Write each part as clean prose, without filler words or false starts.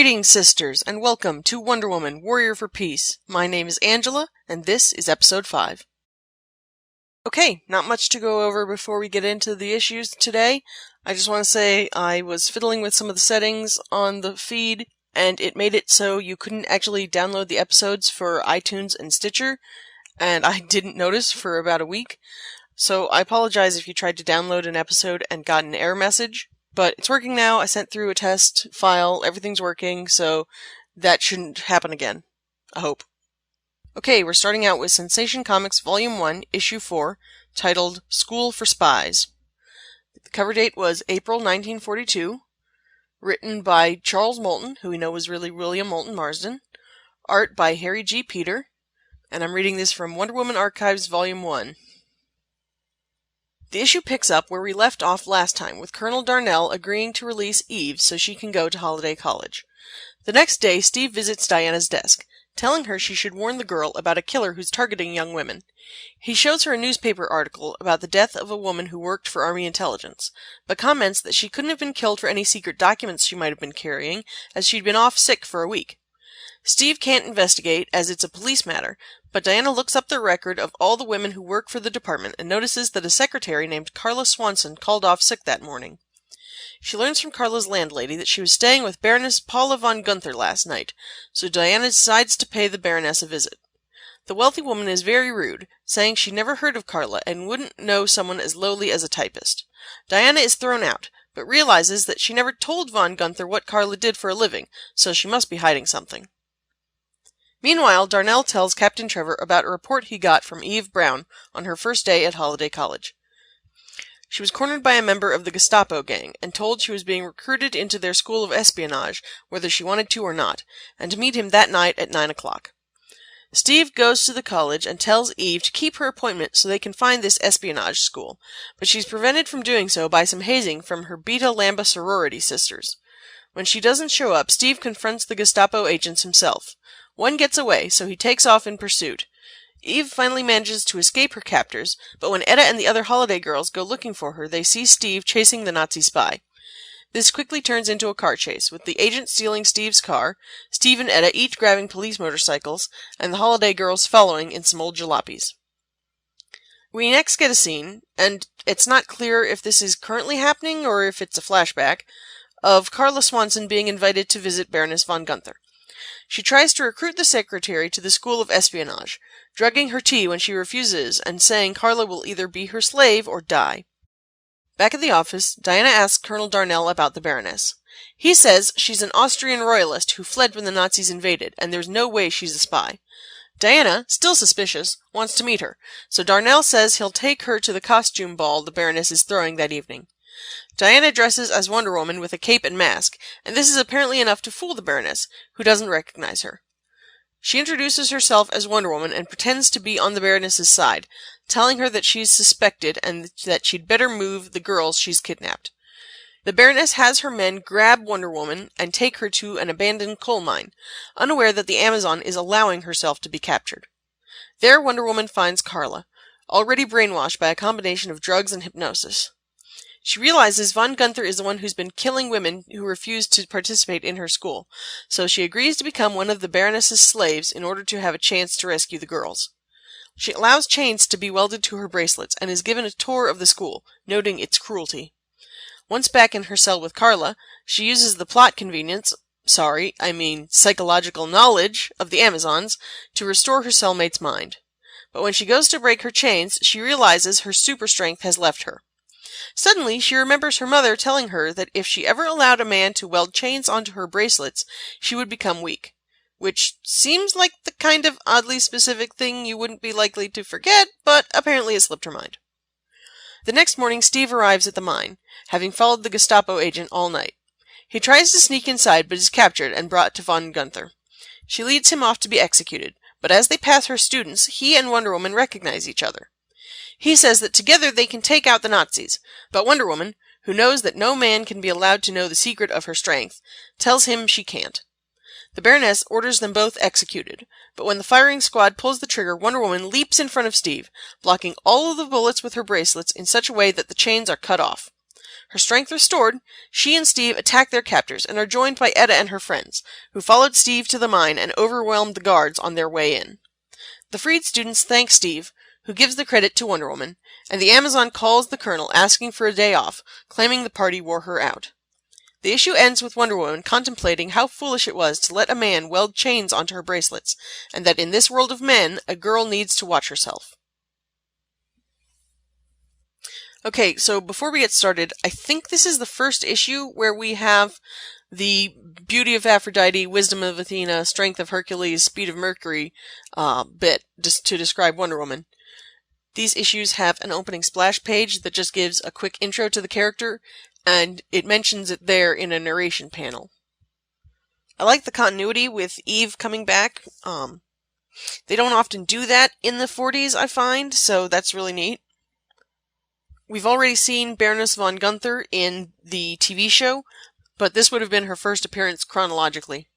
Greetings, sisters, and welcome to Wonder Woman, Warrior for Peace. My name is Angela, and this is Episode 5. Okay, not much to go over before we get into the issues today. I just want to say I was fiddling with some of the settings on the feed, and it made it so you couldn't actually download the episodes for iTunes and Stitcher, and I didn't notice for about a week. So I apologize if you tried to download an episode and got an error message. But it's working now. I sent through a test file. Everything's working, so that shouldn't happen again. I hope. Okay, we're starting out with Sensation Comics Volume 1, Issue 4, titled School for Spies. The cover date was April 1942, written by Charles Moulton, who we know was really William Moulton Marsden, art by Harry G. Peter, and I'm reading this from Wonder Woman Archives Volume 1. The issue picks up where we left off last time, with Colonel Darnell agreeing to release Eve so she can go to Holiday College. The next day, Steve visits Diana's desk, telling her she should warn the girl about a killer who's targeting young women. He shows her a newspaper article about the death of a woman who worked for Army intelligence, but comments that she couldn't have been killed for any secret documents she might have been carrying, as she'd been off sick for a week. Steve can't investigate, as it's a police matter, but Diana looks up the record of all the women who work for the department and notices that a secretary named Carla Swanson called off sick that morning. She learns from Carla's landlady that she was staying with Baroness Paula von Gunther last night, so Diana decides to pay the Baroness a visit. The wealthy woman is very rude, saying she never heard of Carla and wouldn't know someone as lowly as a typist. Diana is thrown out, but realizes that she never told von Gunther what Carla did for a living, so she must be hiding something. Meanwhile, Darnell tells Captain Trevor about a report he got from Eve Brown on her first day at Holiday College. She was cornered by a member of the Gestapo gang and told she was being recruited into their school of espionage, whether she wanted to or not, and to meet him that night at 9 o'clock. Steve goes to the college and tells Eve to keep her appointment so they can find this espionage school, but she's prevented from doing so by some hazing from her Beta Lambda sorority sisters. When she doesn't show up, Steve confronts the Gestapo agents himself. One gets away, so he takes off in pursuit. Eve finally manages to escape her captors, but when Etta and the other Holiday girls go looking for her, they see Steve chasing the Nazi spy. This quickly turns into a car chase, with the agent stealing Steve's car, Steve and Etta each grabbing police motorcycles, and the Holiday girls following in some old jalopies. We next get a scene, and it's not clear if this is currently happening or if it's a flashback, of Carla Swanson being invited to visit Baroness von Gunther. She tries to recruit the secretary to the school of espionage, drugging her tea when she refuses and saying Carla will either be her slave or die. Back at the office, Diana asks Colonel Darnell about the Baroness. He says she's an Austrian royalist who fled when the Nazis invaded, and there's no way she's a spy. Diana, still suspicious, wants to meet her, so Darnell says he'll take her to the costume ball the Baroness is throwing that evening. Diana dresses as Wonder Woman with a cape and mask, and this is apparently enough to fool the Baroness, who doesn't recognize her. She introduces herself as Wonder Woman and pretends to be on the Baroness's side, telling her that she's suspected and that she'd better move the girls she's kidnapped. The Baroness has her men grab Wonder Woman and take her to an abandoned coal mine, unaware that the Amazon is allowing herself to be captured. There, Wonder Woman finds Carla, already brainwashed by a combination of drugs and hypnosis. She realizes von Gunther is the one who's been killing women who refuse to participate in her school, so she agrees to become one of the Baroness's slaves in order to have a chance to rescue the girls. She allows chains to be welded to her bracelets and is given a tour of the school, noting its cruelty. Once back in her cell with Carla, she uses the plot convenience, psychological knowledge of the Amazons to restore her cellmate's mind. But when she goes to break her chains, she realizes her super strength has left her. Suddenly, she remembers her mother telling her that if she ever allowed a man to weld chains onto her bracelets, she would become weak. Which seems like the kind of oddly specific thing you wouldn't be likely to forget, but apparently it slipped her mind. The next morning, Steve arrives at the mine, having followed the Gestapo agent all night. He tries to sneak inside, but is captured and brought to von Gunther. She leads him off to be executed, but as they pass her students, he and Wonder Woman recognize each other. He says that together they can take out the Nazis, but Wonder Woman, who knows that no man can be allowed to know the secret of her strength, tells him she can't. The Baroness orders them both executed, but when the firing squad pulls the trigger, Wonder Woman leaps in front of Steve, blocking all of the bullets with her bracelets in such a way that the chains are cut off. Her strength restored, she and Steve attack their captors and are joined by Etta and her friends, who followed Steve to the mine and overwhelmed the guards on their way in. The freed students thank Steve, who gives the credit to Wonder Woman, and the Amazon calls the Colonel asking for a day off, claiming the party wore her out. The issue ends with Wonder Woman contemplating how foolish it was to let a man weld chains onto her bracelets, and that in this world of men, a girl needs to watch herself. Okay, so before we get started, I think this is the first issue where we have the beauty of Aphrodite, wisdom of Athena, strength of Hercules, speed of Mercury bit just to describe Wonder Woman. These issues have an opening splash page that just gives a quick intro to the character, and it mentions it there in a narration panel. I like the continuity with Eve coming back. They don't often do that in the 40s, I find, so that's really neat. We've already seen Baroness von Gunther in the TV show, but this would have been her first appearance chronologically.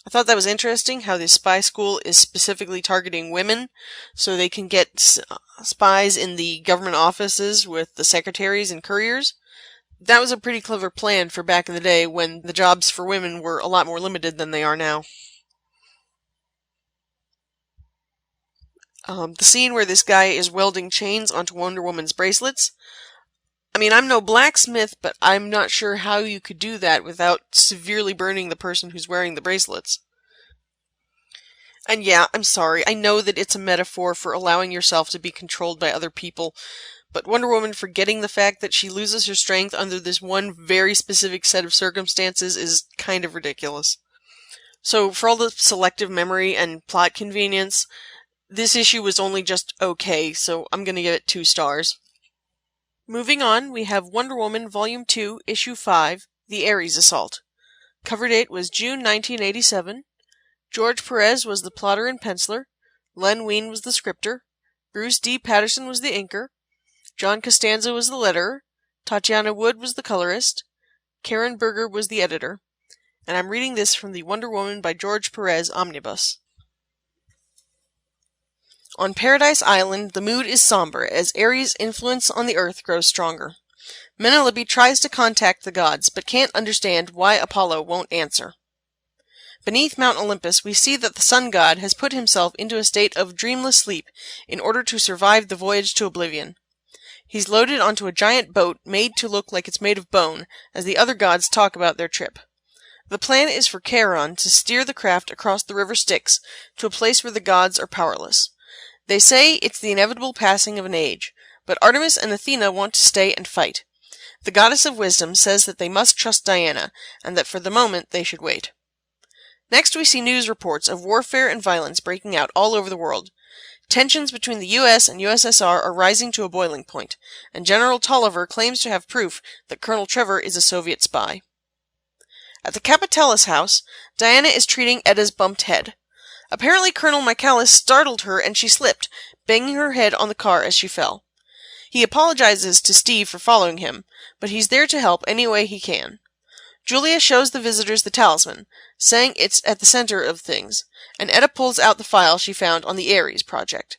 I thought that was interesting, how the spy school is specifically targeting women, so they can get spies in the government offices with the secretaries and couriers. That was a pretty clever plan for back in the day when the jobs for women were a lot more limited than they are now. The scene where this guy is welding chains onto Wonder Woman's bracelets. I mean, I'm no blacksmith, but I'm not sure how you could do that without severely burning the person who's wearing the bracelets. And yeah, I'm sorry, I know that it's a metaphor for allowing yourself to be controlled by other people, but Wonder Woman forgetting the fact that she loses her strength under this one very specific set of circumstances is kind of ridiculous. So, for all the selective memory and plot convenience, this issue was only just okay, so I'm gonna give it 2 stars. Moving on, we have Wonder Woman Volume 2, Issue 5, The Ares Assault. Cover date was June 1987. George Perez was the plotter and penciler. Len Wein was the scripter. Bruce D. Patterson was the inker. John Costanza was the letterer. Tatiana Wood was the colorist. Karen Berger was the editor. And I'm reading this from the Wonder Woman by George Perez omnibus. On Paradise Island, the mood is somber as Ares' influence on the Earth grows stronger. Menelope tries to contact the gods, but can't understand why Apollo won't answer. Beneath Mount Olympus, we see that the sun god has put himself into a state of dreamless sleep in order to survive the voyage to oblivion. He's loaded onto a giant boat made to look like it's made of bone as the other gods talk about their trip. The plan is for Charon to steer the craft across the river Styx to a place where the gods are powerless. They say it's the inevitable passing of an age, but Artemis and Athena want to stay and fight. The goddess of wisdom says that they must trust Diana, and that for the moment they should wait. Next we see news reports of warfare and violence breaking out all over the world. Tensions between the US and USSR are rising to a boiling point, and General Tolliver claims to have proof that Colonel Trevor is a Soviet spy. At the Capitelis house, Diana is treating Etta's bumped head. Apparently Colonel Michaelis startled her and she slipped, banging her head on the car as she fell. He apologizes to Steve for following him, but he's there to help any way he can. Julia shows the visitors the talisman, saying it's at the center of things, and Etta pulls out the file she found on the Ares project.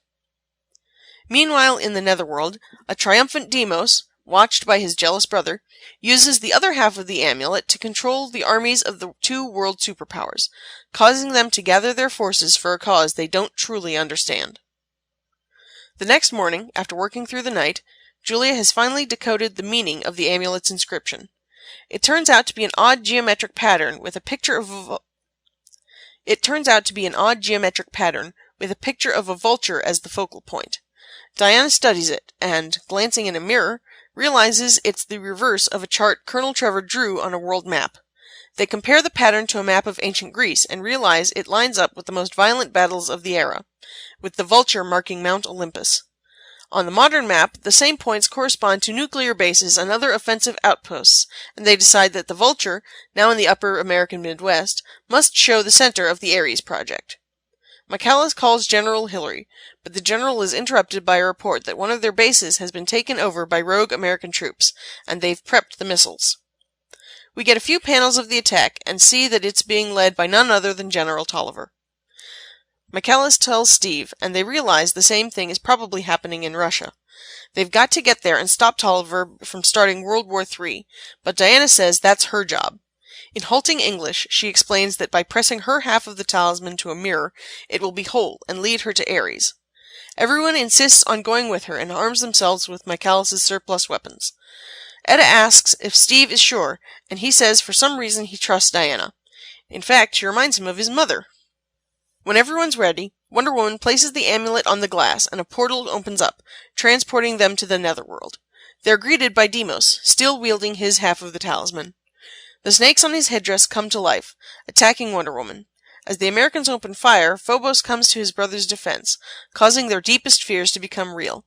Meanwhile, in the Netherworld, a triumphant Deimos, watched by his jealous brother, uses the other half of the amulet to control the armies of the 2 world superpowers, causing them to gather their forces for a cause they don't truly understand. The next morning, after working through the night, Julia has finally decoded the meaning of the amulet's inscription. It turns out to be an odd geometric pattern with a picture of a vulture as the focal point. Diana studies it, and, glancing in a mirror, realizes it's the reverse of a chart Colonel Trevor drew on a world map. They compare the pattern to a map of ancient Greece and realize it lines up with the most violent battles of the era, with the vulture marking Mount Olympus. On the modern map, the same points correspond to nuclear bases and other offensive outposts, and they decide that the vulture, now in the upper American Midwest, must show the center of the Ares project. Michaelis calls General Hillary, but the general is interrupted by a report that one of their bases has been taken over by rogue American troops, and they've prepped the missiles. We get a few panels of the attack, and see that it's being led by none other than General Tolliver. Michaelis tells Steve, and they realize the same thing is probably happening in Russia. They've got to get there and stop Tolliver from starting World War III, but Diana says that's her job. In halting English, she explains that by pressing her half of the talisman to a mirror, it will be whole and lead her to Ares. Everyone insists on going with her and arms themselves with Michaelis' surplus weapons. Etta asks if Steve is sure, and he says for some reason he trusts Diana. In fact, she reminds him of his mother. When everyone's ready, Wonder Woman places the amulet on the glass and a portal opens up, transporting them to the Netherworld. They're greeted by Deimos, still wielding his half of the talisman. The snakes on his headdress come to life, attacking Wonder Woman. As the Americans open fire, Phobos comes to his brother's defense, causing their deepest fears to become real.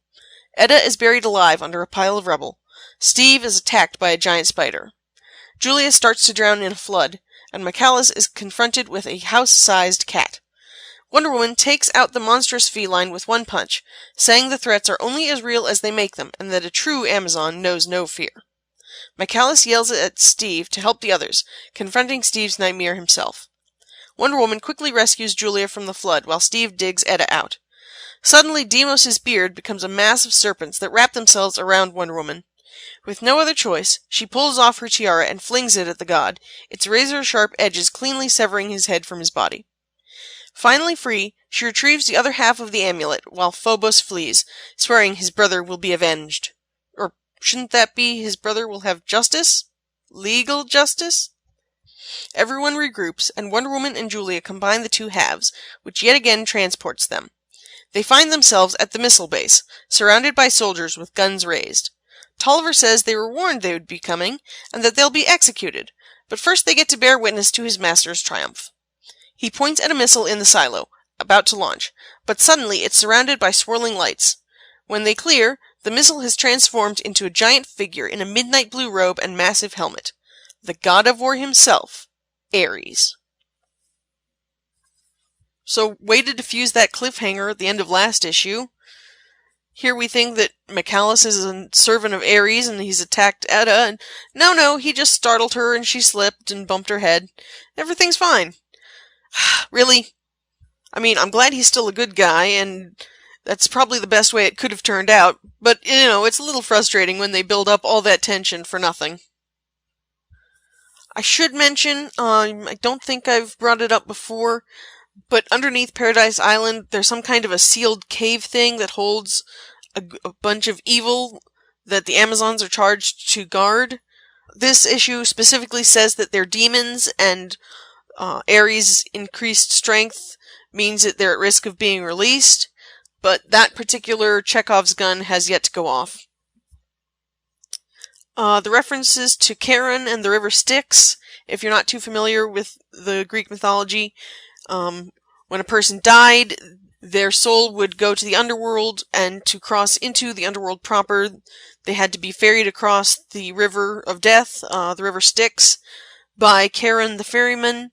Etta is buried alive under a pile of rubble. Steve is attacked by a giant spider. Julia starts to drown in a flood, and Michaelis is confronted with a house-sized cat. Wonder Woman takes out the monstrous feline with one punch, saying the threats are only as real as they make them, and that a true Amazon knows no fear. Michaelis yells at Steve to help the others, confronting Steve's nightmare himself. Wonder Woman quickly rescues Julia from the flood, while Steve digs Etta out. Suddenly, Deimos' beard becomes a mass of serpents that wrap themselves around Wonder Woman. With no other choice, she pulls off her tiara and flings it at the god, its razor-sharp edges cleanly severing his head from his body. Finally free, she retrieves the other half of the amulet, while Phobos flees, swearing his brother will be avenged. Or shouldn't that be his brother will have justice? Legal justice? Everyone regroups, and Wonder Woman and Julia combine the two halves, which yet again transports them. They find themselves at the missile base, surrounded by soldiers with guns raised. Tolliver says they were warned they would be coming, and that they'll be executed, but first they get to bear witness to his master's triumph. He points at a missile in the silo, about to launch, but suddenly it's surrounded by swirling lights. When they clear, the missile has transformed into a giant figure in a midnight blue robe and massive helmet. The god of war himself, Ares. So, way to defuse that cliffhanger at the end of last issue. Here we think that Michaelis is a servant of Ares and he's attacked Etta, and no, he just startled her and she slipped and bumped her head. Everything's fine. Really? I mean, I'm glad he's still a good guy, and that's probably the best way it could have turned out, but, it's a little frustrating when they build up all that tension for nothing. I should mention, I don't think I've brought it up before, but underneath Paradise Island, there's some kind of a sealed cave thing that holds a bunch of evil that the Amazons are charged to guard. This issue specifically says that they're demons, and Ares' increased strength means that they're at risk of being released, but that particular Chekhov's gun has yet to go off. The references to Charon and the river Styx, if you're not too familiar with the Greek mythology, when a person died, their soul would go to the underworld, and to cross into the underworld proper, they had to be ferried across the river of death, the river Styx, by Charon the ferryman,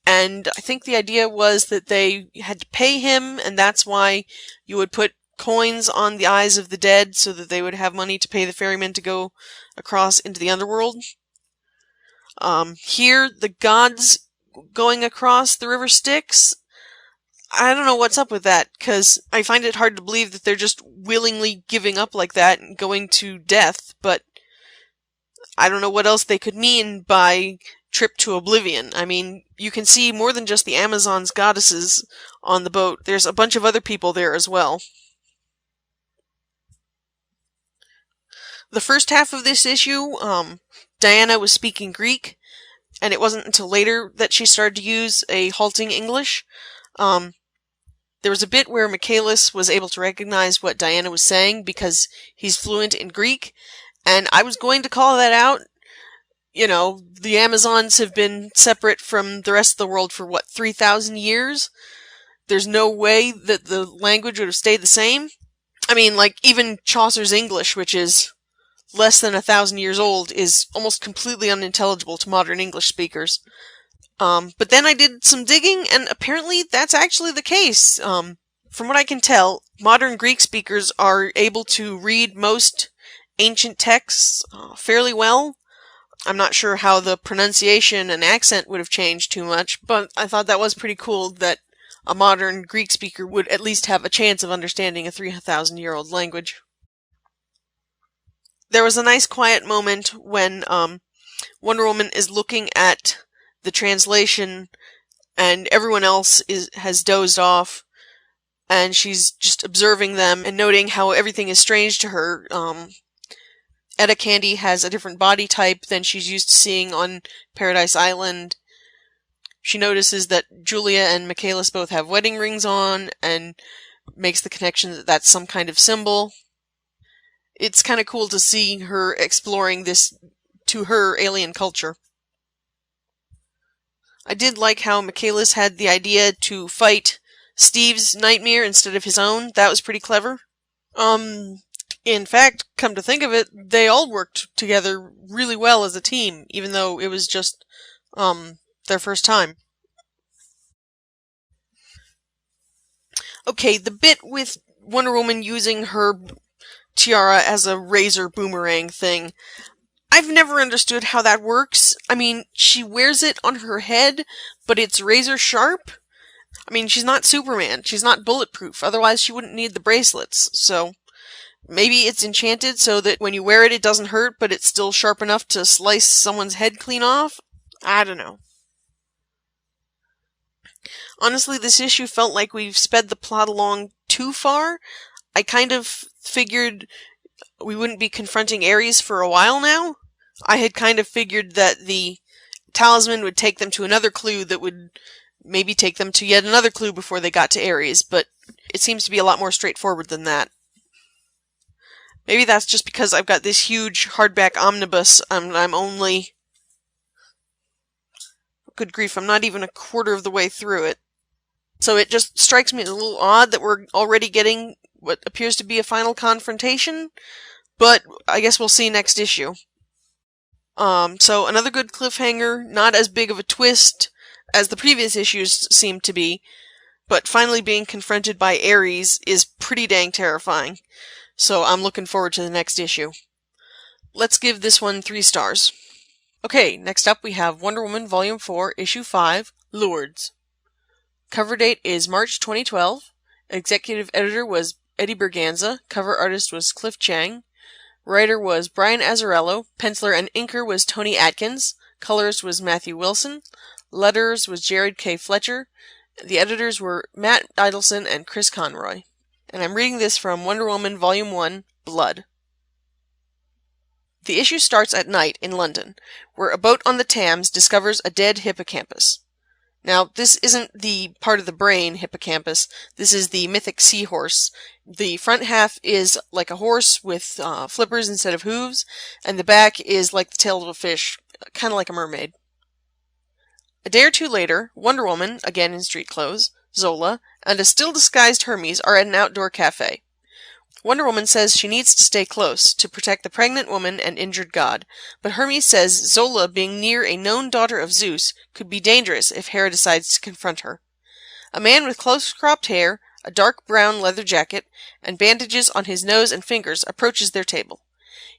and I think the idea was that they had to pay him, and that's why you would put coins on the eyes of the dead so that they would have money to pay the ferryman to go across into the underworld. Here, the gods going across the river Styx, I don't know what's up with that, because I find it hard to believe that they're just willingly giving up like that and going to death, but I don't know what else they could mean by trip to oblivion. I mean, you can see more than just the Amazons goddesses on the boat. There's a bunch of other people there as well. The first half of this issue, Diana was speaking Greek, and it wasn't until later that she started to use a halting English. There was a bit where Michaelis was able to recognize what Diana was saying because he's fluent in Greek, and I was going to call that out. The Amazons have been separate from the rest of the world for, 3,000 years? There's no way that the language would have stayed the same. I mean, even Chaucer's English, which is less than 1,000 years old, is almost completely unintelligible to modern English speakers. But then I did some digging, and apparently that's actually the case. From what I can tell, modern Greek speakers are able to read most ancient texts fairly well. I'm not sure how the pronunciation and accent would have changed too much, but I thought that was pretty cool that a modern Greek speaker would at least have a chance of understanding a 3,000-year-old language. There was a nice quiet moment when Wonder Woman is looking at the translation and everyone else has dozed off, and she's just observing them and noting how everything is strange to her. Etta Candy has a different body type than she's used to seeing on Paradise Island. She notices that Julia and Michaelis both have wedding rings on and makes the connection that that's some kind of symbol. It's kind of cool to see her exploring this, to her, alien culture. I did like how Michaelis had the idea to fight Steve's nightmare instead of his own. That was pretty clever. In fact, come to think of it, they all worked together really well as a team, even though it was just, their first time. Okay, the bit with Wonder Woman using her tiara as a razor boomerang thing, I've never understood how that works. I mean, she wears it on her head, but it's razor sharp? I mean, she's not Superman. She's not bulletproof. Otherwise, she wouldn't need the bracelets. So, maybe it's enchanted so that when you wear it, it doesn't hurt, but it's still sharp enough to slice someone's head clean off? I don't know. Honestly, this issue felt like we've sped the plot along too far. I kind of figured we wouldn't be confronting Ares for a while now. I had kind of figured that the talisman would take them to another clue that would maybe take them to yet another clue before they got to Ares, but it seems to be a lot more straightforward than that. Maybe that's just because I've got this huge hardback omnibus and I'm only... Good grief, I'm not even a quarter of the way through it. So it just strikes me as a little odd that we're already getting what appears to be a final confrontation, but I guess we'll see next issue. So another good cliffhanger, not as big of a twist as the previous issues seemed to be, but finally being confronted by Ares is pretty dang terrifying. So I'm looking forward to the next issue. Let's give this one 3 stars. Okay, next up we have Wonder Woman Volume 4, Issue 5, Lourdes. Cover date is March 2012. Executive editor was Eddie Berganza. Cover artist was Cliff Chiang. Writer was Brian Azzarello. Penciler and inker was Tony Atkins. Colorist was Matthew Wilson. Letters was Jared K. Fletcher. The editors were Matt Idelson and Chris Conroy. And I'm reading this from Wonder Woman Volume 1, Blood. The issue starts at night in London, where a boat on the Thames discovers a dead hippocampus. Now, this isn't the part of the brain hippocampus, this is the mythic seahorse. The front half is like a horse with flippers instead of hooves, and the back is like the tail of a fish, kind of like a mermaid. A day or two later, Wonder Woman, again in street clothes, Zola, and a still-disguised Hermes are at an outdoor cafe. Wonder Woman says she needs to stay close to protect the pregnant woman and injured god, but Hermes says Zola being near a known daughter of Zeus could be dangerous if Hera decides to confront her. A man with close-cropped hair, a dark brown leather jacket, and bandages on his nose and fingers approaches their table.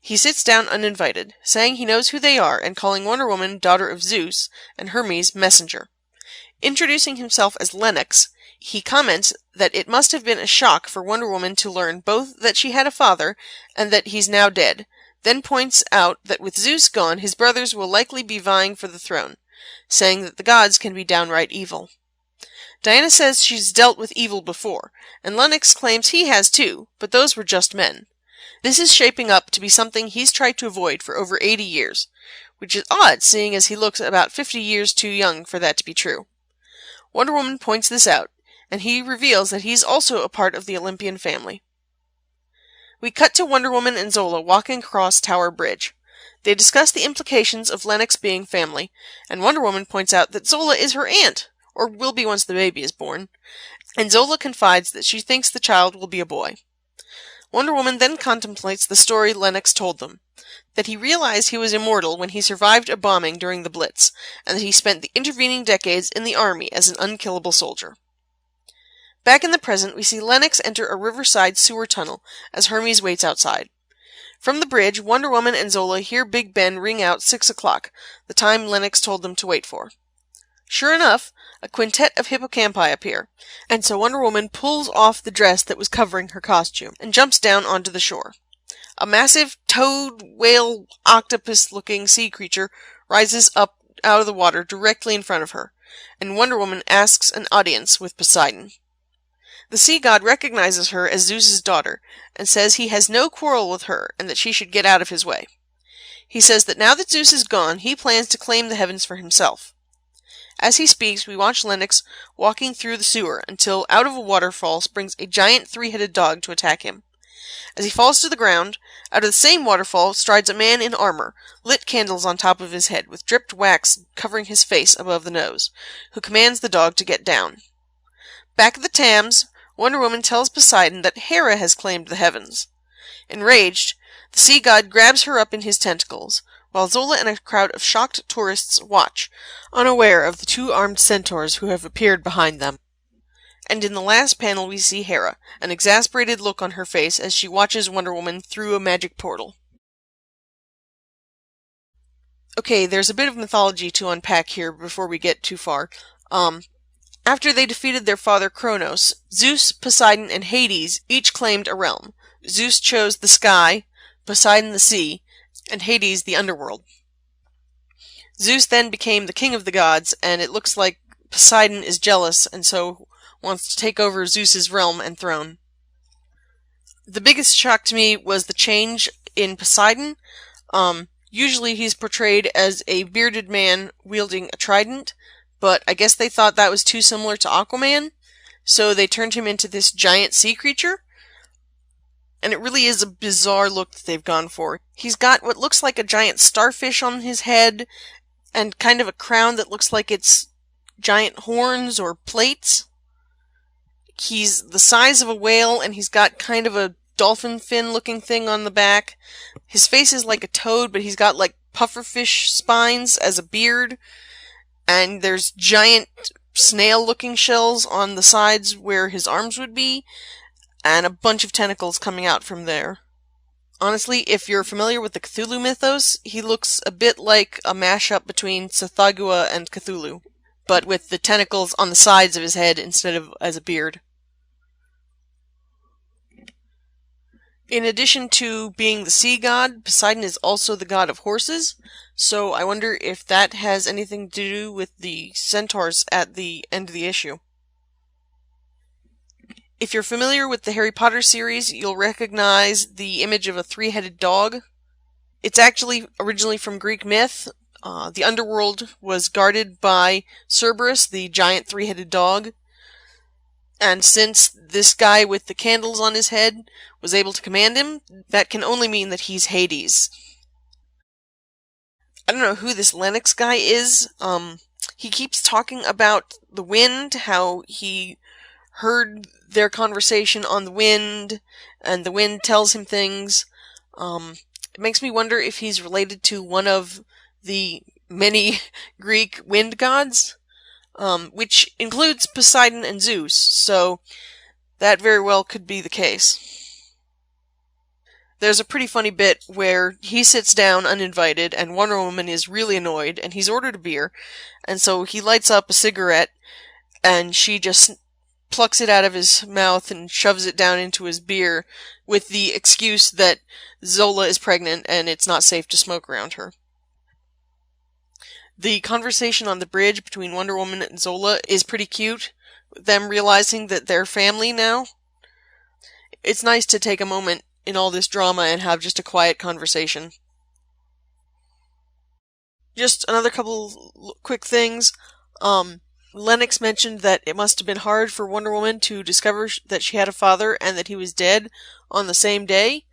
He sits down uninvited, saying he knows who they are and calling Wonder Woman daughter of Zeus and Hermes messenger. Introducing himself as Lennox, he comments that it must have been a shock for Wonder Woman to learn both that she had a father and that he's now dead, then points out that with Zeus gone, his brothers will likely be vying for the throne, saying that the gods can be downright evil. Diana says she's dealt with evil before, and Lennox claims he has too, but those were just men. This is shaping up to be something he's tried to avoid for over 80 years, which is odd seeing as he looks about 50 years too young for that to be true. Wonder Woman points this out, and he reveals that he's also a part of the Olympian family. We cut to Wonder Woman and Zola walking across Tower Bridge. They discuss the implications of Lennox being family, and Wonder Woman points out that Zola is her aunt, or will be once the baby is born, and Zola confides that she thinks the child will be a boy. Wonder Woman then contemplates the story Lennox told them, that he realized he was immortal when he survived a bombing during the Blitz, and that he spent the intervening decades in the army as an unkillable soldier. Back in the present, we see Lennox enter a riverside sewer tunnel as Hermes waits outside. From the bridge, Wonder Woman and Zola hear Big Ben ring out 6 o'clock, the time Lennox told them to wait for. Sure enough, a quintet of hippocampi appear, and so Wonder Woman pulls off the dress that was covering her costume and jumps down onto the shore. A massive toad, whale, octopus-looking sea creature rises up out of the water directly in front of her, and Wonder Woman asks an audience with Poseidon. The sea god recognizes her as Zeus's daughter, and says he has no quarrel with her, and that she should get out of his way. He says that now that Zeus is gone, he plans to claim the heavens for himself. As he speaks, we watch Lennox walking through the sewer until out of a waterfall springs a giant three-headed dog to attack him. As he falls to the ground, out of the same waterfall strides a man in armor, lit candles on top of his head, with dripped wax covering his face above the nose, who commands the dog to get down. Back at the Thames, Wonder Woman tells Poseidon that Hera has claimed the heavens. Enraged, the sea god grabs her up in his tentacles, while Zola and a crowd of shocked tourists watch, unaware of the two armed centaurs who have appeared behind them. And in the last panel we see Hera, an exasperated look on her face as she watches Wonder Woman through a magic portal. Okay, there's a bit of mythology to unpack here before we get too far. After they defeated their father Kronos, Zeus, Poseidon, and Hades each claimed a realm. Zeus chose the sky, Poseidon the sea, and Hades the underworld. Zeus then became the king of the gods, and it looks like Poseidon is jealous and so wants to take over Zeus's realm and throne. The biggest shock to me was the change in Poseidon. Usually he's portrayed as a bearded man wielding a trident, but I guess they thought that was too similar to Aquaman, so they turned him into this giant sea creature. And it really is a bizarre look that they've gone for. He's got what looks like a giant starfish on his head, and kind of a crown that looks like it's giant horns or plates. He's the size of a whale, and he's got kind of a dolphin fin looking thing on the back. His face is like a toad, but he's got like pufferfish spines as a beard. And there's giant snail looking shells on the sides where his arms would be, and a bunch of tentacles coming out from there. Honestly, if you're familiar with the Cthulhu mythos, he looks a bit like a mashup between Tsathoggua and Cthulhu, but with the tentacles on the sides of his head instead of as a beard. In addition to being the sea god, Poseidon is also the god of horses, so I wonder if that has anything to do with the centaurs at the end of the issue. If you're familiar with the Harry Potter series, you'll recognize the image of a three-headed dog. It's actually originally from Greek myth. The underworld was guarded by Cerberus, the giant three-headed dog. And since this guy with the candles on his head was able to command him, that can only mean that he's Hades. I don't know who this Lennox guy is. He keeps talking about the wind, how he heard their conversation on the wind, and the wind tells him things. It makes me wonder if he's related to one of the many Greek wind gods, which includes Poseidon and Zeus, so that very well could be the case. There's a pretty funny bit where he sits down uninvited and Wonder Woman is really annoyed and he's ordered a beer, and so he lights up a cigarette and she just plucks it out of his mouth and shoves it down into his beer with the excuse that Zola is pregnant and it's not safe to smoke around her. The conversation on the bridge between Wonder Woman and Zola is pretty cute, them realizing that they're family now. It's nice to take a moment in all this drama and have just a quiet conversation. Just another couple quick things. Lennox mentioned that it must have been hard for Wonder Woman to discover that she had a father and that he was dead on the same day,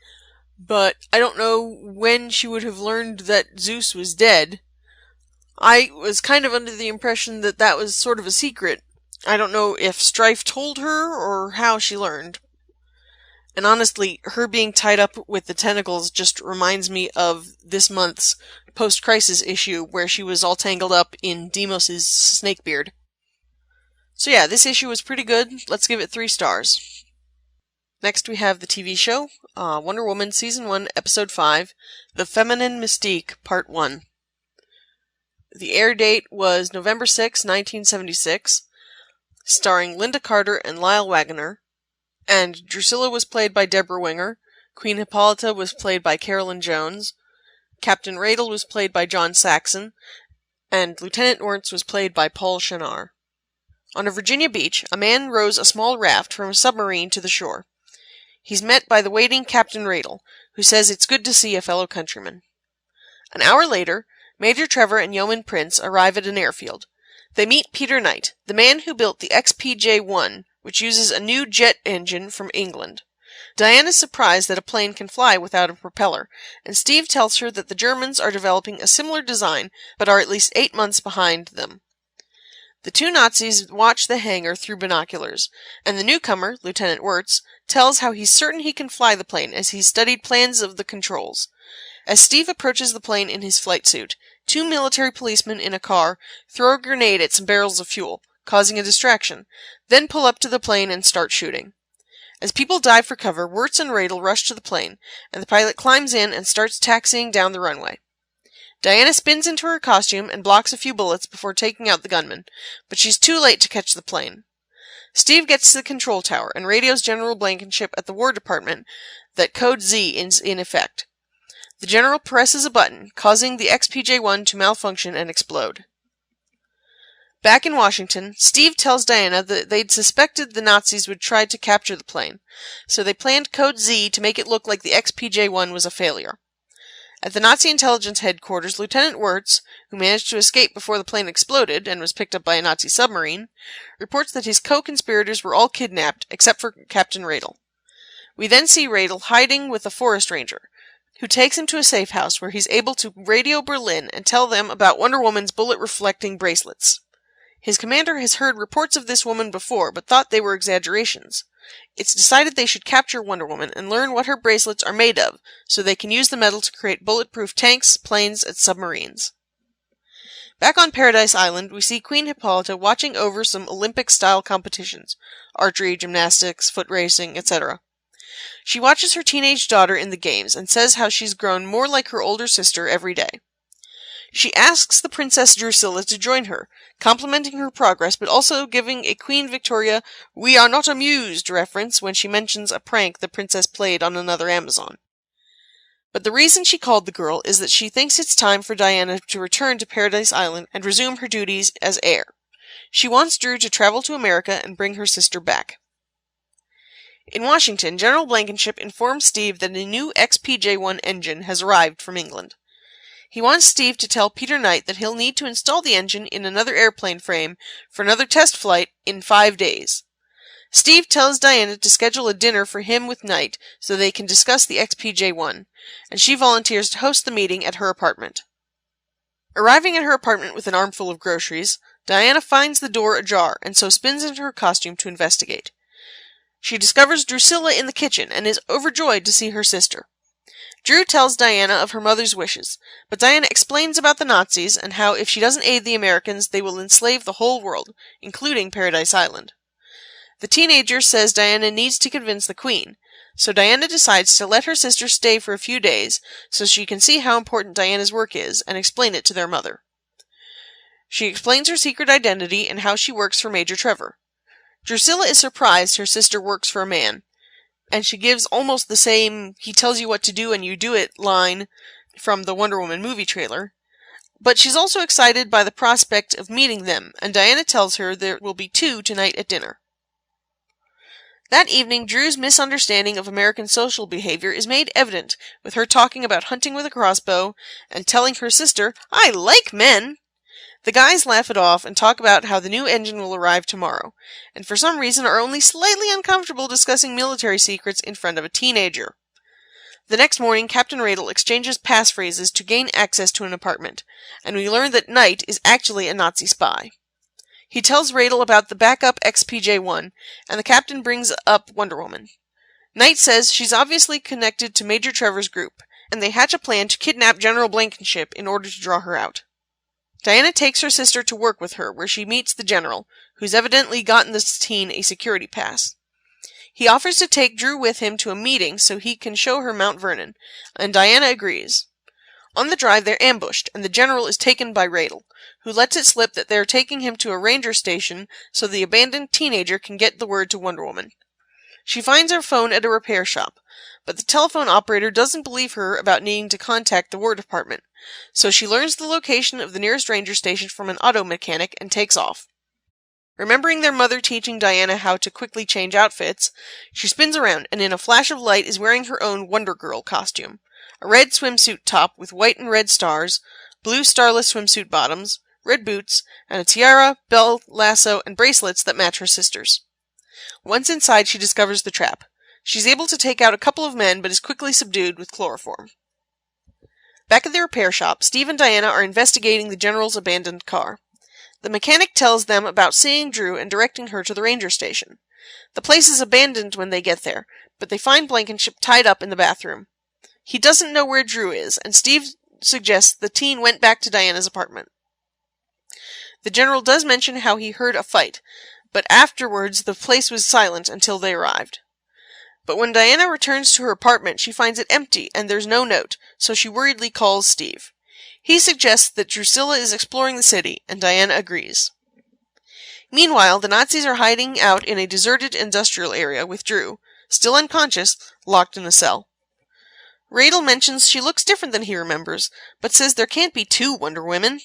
but I don't know when she would have learned that Zeus was dead. I was kind of under the impression that that was sort of a secret. I don't know if Strife told her or how she learned. And honestly, her being tied up with the tentacles just reminds me of this month's post-crisis issue where she was all tangled up in Deimos' snake beard. So yeah, this issue was pretty good. Let's give it 3 stars. Next we have the TV show, Wonder Woman Season 1, Episode 5, The Feminine Mystique, Part 1. The air date was November 6, 1976, starring Linda Carter and Lyle Waggoner, and Drusilla was played by Deborah Winger, Queen Hippolyta was played by Carolyn Jones, Captain Radel was played by John Saxon, and Lieutenant Orts was played by Paul Chenard. On a Virginia beach, a man rows a small raft from a submarine to the shore. He's met by the waiting Captain Radel, who says it's good to see a fellow countryman. An hour later, Major Trevor and Yeoman Prince arrive at an airfield. They meet Peter Knight, the man who built the XPJ-1, which uses a new jet engine from England. Diana's surprised that a plane can fly without a propeller, and Steve tells her that the Germans are developing a similar design, but are at least 8 months behind them. The two Nazis watch the hangar through binoculars, and the newcomer, Lieutenant Wirtz, tells how he's certain he can fly the plane as he's studied plans of the controls. As Steve approaches the plane in his flight suit, 2 military policemen in a car throw a grenade at some barrels of fuel, causing a distraction, then pull up to the plane and start shooting. As people dive for cover, Wirtz and Radel rush to the plane, and the pilot climbs in and starts taxiing down the runway. Diana spins into her costume and blocks a few bullets before taking out the gunman, but she's too late to catch the plane. Steve gets to the control tower and radios General Blankenship at the War Department that Code Z is in effect. The General presses a button, causing the XPJ-1 to malfunction and explode. Back in Washington, Steve tells Diana that they'd suspected the Nazis would try to capture the plane, so they planned Code Z to make it look like the XPJ-1 was a failure. At the Nazi intelligence headquarters, Lieutenant Wirtz, who managed to escape before the plane exploded and was picked up by a Nazi submarine, reports that his co-conspirators were all kidnapped, except for Captain Radel. We then see Radel hiding with a forest ranger, who takes him to a safe house where he's able to radio Berlin and tell them about Wonder Woman's bullet-reflecting bracelets. His commander has heard reports of this woman before, but thought they were exaggerations. It's decided they should capture Wonder Woman and learn what her bracelets are made of, so they can use the metal to create bulletproof tanks, planes, and submarines. Back on Paradise Island, we see Queen Hippolyta watching over some Olympic-style competitions, archery, gymnastics, foot racing, etc. She watches her teenage daughter in the games and says how she's grown more like her older sister every day. She asks the Princess Drusilla to join her, complimenting her progress but also giving a Queen Victoria "we are not amused" reference when she mentions a prank the princess played on another Amazon. But the reason she called the girl is that she thinks it's time for Diana to return to Paradise Island and resume her duties as heir. She wants Drew to travel to America and bring her sister back. In Washington, General Blankenship informs Steve that a new XPJ-1 engine has arrived from England. He wants Steve to tell Peter Knight that he'll need to install the engine in another airplane frame for another test flight in 5 days. Steve tells Diana to schedule a dinner for him with Knight so they can discuss the XPJ-1, and she volunteers to host the meeting at her apartment. Arriving at her apartment with an armful of groceries, Diana finds the door ajar and so spins into her costume to investigate. She discovers Drusilla in the kitchen and is overjoyed to see her sister. Drew tells Diana of her mother's wishes, but Diana explains about the Nazis and how if she doesn't aid the Americans, they will enslave the whole world, including Paradise Island. The teenager says Diana needs to convince the Queen, so Diana decides to let her sister stay for a few days so she can see how important Diana's work is and explain it to their mother. She explains her secret identity and how she works for Major Trevor. Drusilla is surprised her sister works for a man, and she gives almost the same "he tells you what to do and you do it" line from the Wonder Woman movie trailer. But she's also excited by the prospect of meeting them, and Diana tells her there will be 2 tonight at dinner. That evening, Drew's misunderstanding of American social behavior is made evident, with her talking about hunting with a crossbow and telling her sister, "I like men!" The guys laugh it off and talk about how the new engine will arrive tomorrow, and for some reason are only slightly uncomfortable discussing military secrets in front of a teenager. The next morning, Captain Radel exchanges passphrases to gain access to an apartment, and we learn that Knight is actually a Nazi spy. He tells Radel about the backup XPJ-1, and the captain brings up Wonder Woman. Knight says she's obviously connected to Major Trevor's group, and they hatch a plan to kidnap General Blankenship in order to draw her out. Diana takes her sister to work with her, where she meets the general, who's evidently gotten this teen a security pass. He offers to take Drew with him to a meeting so he can show her Mount Vernon, and Diana agrees. On the drive, they're ambushed, and the general is taken by Radel, who lets it slip that they're taking him to a ranger station so the abandoned teenager can get the word to Wonder Woman. She finds her phone at a repair shop, but the telephone operator doesn't believe her about needing to contact the War Department, so she learns the location of the nearest ranger station from an auto mechanic and takes off. Remembering their mother teaching Diana how to quickly change outfits, she spins around and in a flash of light is wearing her own Wonder Girl costume. A red swimsuit top with white and red stars, blue starless swimsuit bottoms, red boots, and a tiara, belt, lasso, and bracelets that match her sister's. Once inside, she discovers the trap. She's able to take out a couple of men, but is quickly subdued with chloroform. Back at the repair shop, Steve and Diana are investigating the General's abandoned car. The mechanic tells them about seeing Drew and directing her to the ranger station. The place is abandoned when they get there, but they find Blankenship tied up in the bathroom. He doesn't know where Drew is, and Steve suggests the teen went back to Diana's apartment. The General does mention how he heard a fight, but afterwards the place was silent until they arrived. But when Diana returns to her apartment, she finds it empty and there's no note, so she worriedly calls Steve. He suggests that Drusilla is exploring the city, and Diana agrees. Meanwhile, the Nazis are hiding out in a deserted industrial area with Drew, still unconscious, locked in a cell. Radel mentions she looks different than he remembers, but says there can't be two Wonder Women.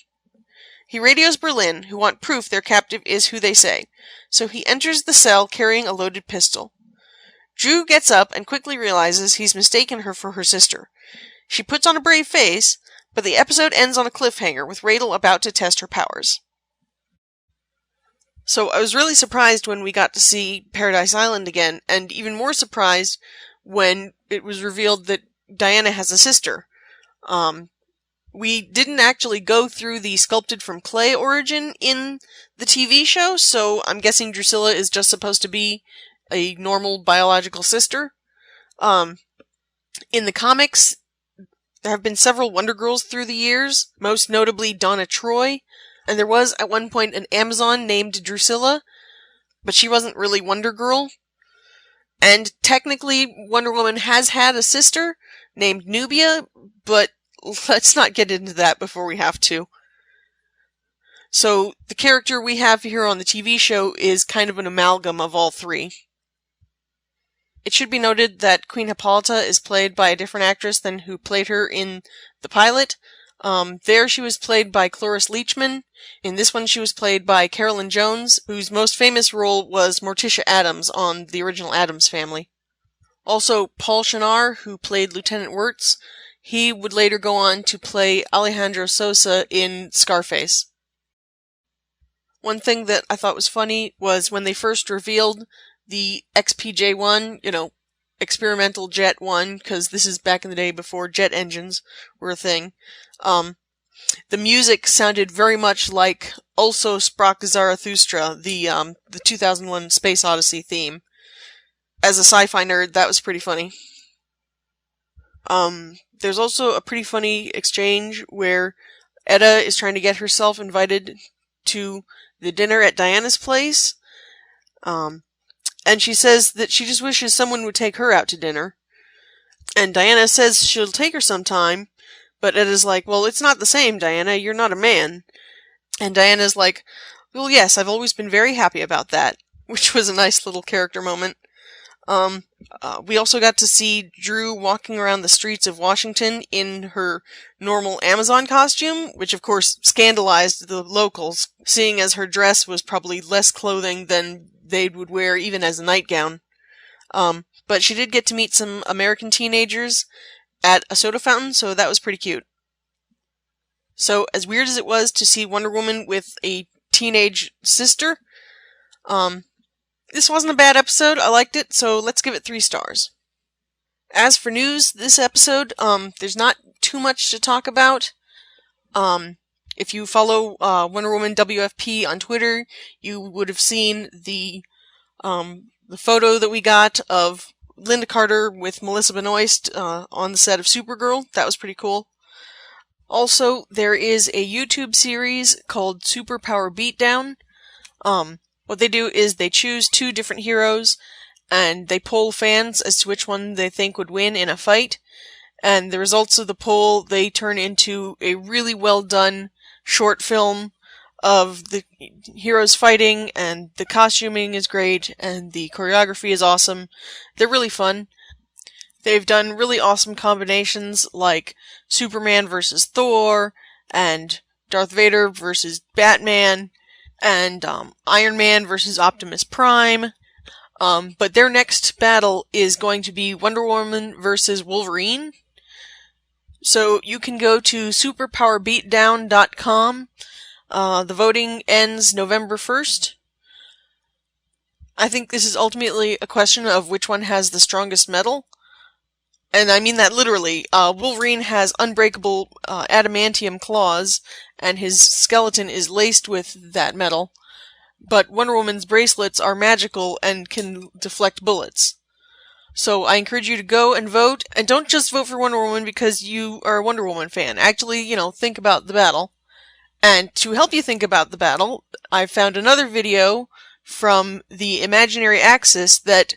He radios Berlin, who want proof their captive is who they say, so he enters the cell carrying a loaded pistol. Drew gets up and quickly realizes he's mistaken her for her sister. She puts on a brave face, but the episode ends on a cliffhanger with Radel about to test her powers. So I was really surprised when we got to see Paradise Island again, and even more surprised when it was revealed that Diana has a sister. We didn't actually go through the sculpted from clay origin in the TV show, so I'm guessing Drusilla is just supposed to be a normal biological sister. In the comics, there have been several Wonder Girls through the years, most notably Donna Troy, and there was at one point an Amazon named Drusilla, but she wasn't really Wonder Girl. And technically, Wonder Woman has had a sister named Nubia, but let's not get into that before we have to. So, the character we have here on the TV show is kind of an amalgam of all three. It should be noted that Queen Hippolyta is played by a different actress than who played her in the pilot. There she was played by Cloris Leachman. In this one she was played by Carolyn Jones, whose most famous role was Morticia Addams on the original Addams Family. Also, Paul Shinar, who played Lieutenant Wirtz, he would later go on to play Alejandro Sosa in Scarface. One thing that I thought was funny was when they first revealed the XPJ-1, experimental Jet 1, because this is back in the day before jet engines were a thing. The music sounded very much like Also Sprach Zarathustra, the 2001 Space Odyssey theme. As a sci-fi nerd, that was pretty funny. There's also a pretty funny exchange where Etta is trying to get herself invited to the dinner at Diana's place. And she says that she just wishes someone would take her out to dinner. And Diana says she'll take her sometime, but Etta's like, well, it's not the same, Diana, you're not a man. And Diana's like, well, yes, I've always been very happy about that, which was a nice little character moment. We also got to see Drew walking around the streets of Washington in her normal Amazon costume, which of course scandalized the locals, seeing as her dress was probably less clothing than they would wear even as a nightgown. But she did get to meet some American teenagers at a soda fountain, so that was pretty cute. So, as weird as it was to see Wonder Woman with a teenage sister, this wasn't a bad episode. I liked it, so let's give it 3 stars. As for news this episode, there's not too much to talk about. If you follow Wonder Woman WFP on Twitter, you would have seen the photo that we got of Linda Carter with Melissa Benoist on the set of Supergirl. That was pretty cool. Also, there is a YouTube series called Superpower Beatdown. What they do is they choose 2 different heroes, and they poll fans as to which one they think would win in a fight. And the results of the poll, they turn into a really well done short film of the heroes fighting, and the costuming is great, and the choreography is awesome. They're really fun. They've done really awesome combinations like Superman versus Thor, and Darth Vader versus Batman, and Iron Man versus Optimus Prime. But their next battle is going to be Wonder Woman versus Wolverine. So you can go to superpowerbeatdown.com. The voting ends November 1st. I think this is ultimately a question of which one has the strongest metal. And I mean that literally. Wolverine has unbreakable adamantium claws, and his skeleton is laced with that metal. But Wonder Woman's bracelets are magical and can deflect bullets. So I encourage you to go and vote, and don't just vote for Wonder Woman because you are a Wonder Woman fan. Actually, think about the battle. And to help you think about the battle, I found another video from the Imaginary Axis that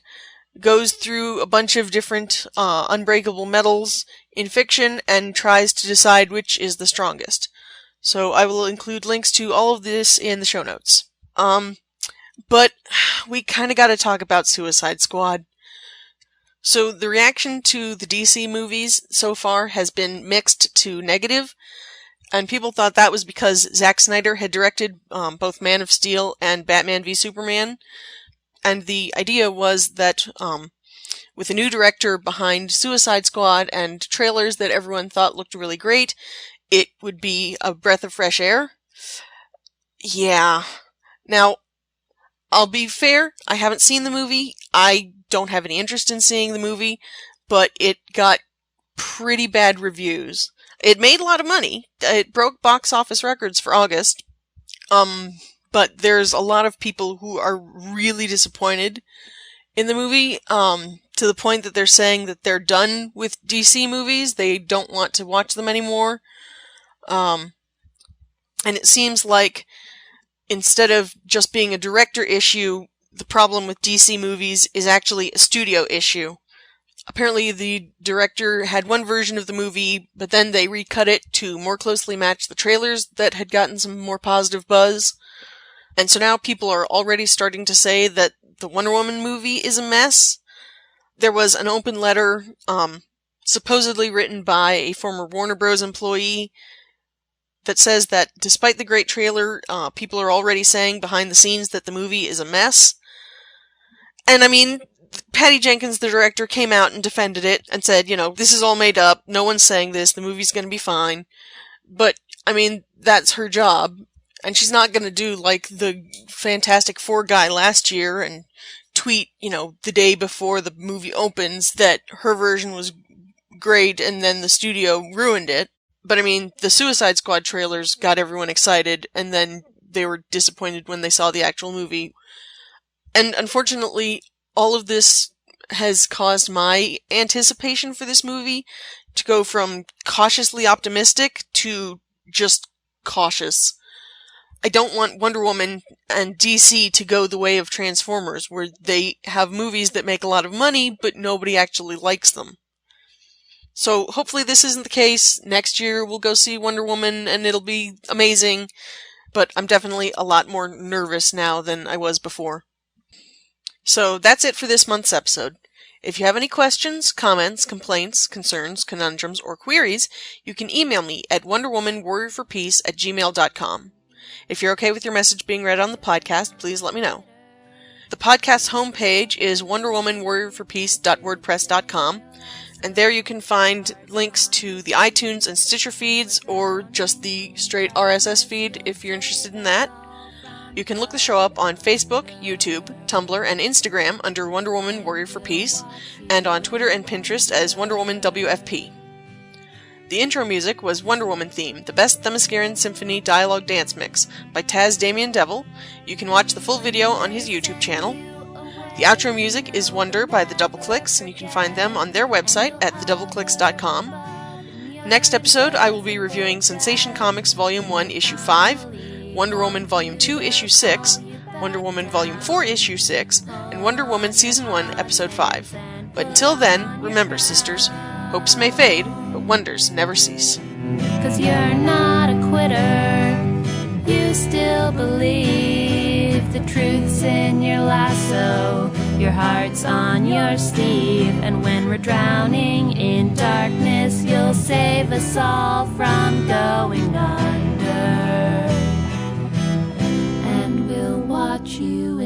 goes through a bunch of different unbreakable metals in fiction and tries to decide which is the strongest. So I will include links to all of this in the show notes. But we kind of got to talk about Suicide Squad. So the reaction to the DC movies so far has been mixed to negative, and people thought that was because Zack Snyder had directed both Man of Steel and Batman v Superman, and the idea was that with a new director behind Suicide Squad and trailers that everyone thought looked really great, it would be a breath of fresh air. Yeah. Now, I'll be fair, I haven't seen the movie. I don't have any interest in seeing the movie, but it got pretty bad reviews. It made a lot of money. It broke box office records for August. But there's a lot of people who are really disappointed in the movie, to the point that they're saying that they're done with DC movies. They don't want to watch them anymore. And it seems like instead of just being a director issue, the problem with DC movies is actually a studio issue. Apparently the director had one version of the movie, but then they recut it to more closely match the trailers that had gotten some more positive buzz. And so now people are already starting to say that the Wonder Woman movie is a mess. There was an open letter, supposedly written by a former Warner Bros. Employee, that says that despite the great trailer, people are already saying behind the scenes that the movie is a mess. And I mean, Patty Jenkins, the director, came out and defended it and said, this is all made up, no one's saying this, the movie's gonna be fine. But, I mean, that's her job. And she's not gonna do like the Fantastic Four guy last year and tweet, the day before the movie opens that her version was great and then the studio ruined it. But I mean, the Suicide Squad trailers got everyone excited, and then they were disappointed when they saw the actual movie. And unfortunately, all of this has caused my anticipation for this movie to go from cautiously optimistic to just cautious. I don't want Wonder Woman and DC to go the way of Transformers, where they have movies that make a lot of money, but nobody actually likes them. So hopefully this isn't the case. Next year we'll go see Wonder Woman and it'll be amazing, but I'm definitely a lot more nervous now than I was before. So that's it for this month's episode. If you have any questions, comments, complaints, concerns, conundrums, or queries, you can email me at wonderwomanwarriorforpeace@gmail.com. If you're okay with your message being read on the podcast, please let me know. The podcast homepage is wonderwomanwarriorforpeace.wordpress.com, and there you can find links to the iTunes and Stitcher feeds, or just the straight RSS feed if you're interested in that. You can look the show up on Facebook, YouTube, Tumblr, and Instagram under Wonder Woman Warrior for Peace, and on Twitter and Pinterest as Wonder Woman WFP. The intro music was Wonder Woman Theme, the Best Themysciran Symphony Dialogue Dance Mix by Taz Damien Devil. You can watch the full video on his YouTube channel. The outro music is Wonder by The Double Clicks, and you can find them on their website at thedoubleclicks.com. Next episode, I will be reviewing Sensation Comics Volume 1, Issue 5, Wonder Woman Volume 2, Issue 6, Wonder Woman Volume 4, Issue 6, and Wonder Woman Season 1, Episode 5. But until then, remember, sisters, hopes may fade, but wonders never cease. 'Cause you're not a quitter, you still believe the truth in your lasso, your heart's on your sleeve. And when we're drowning in darkness, you'll save us all from going under. And we'll watch you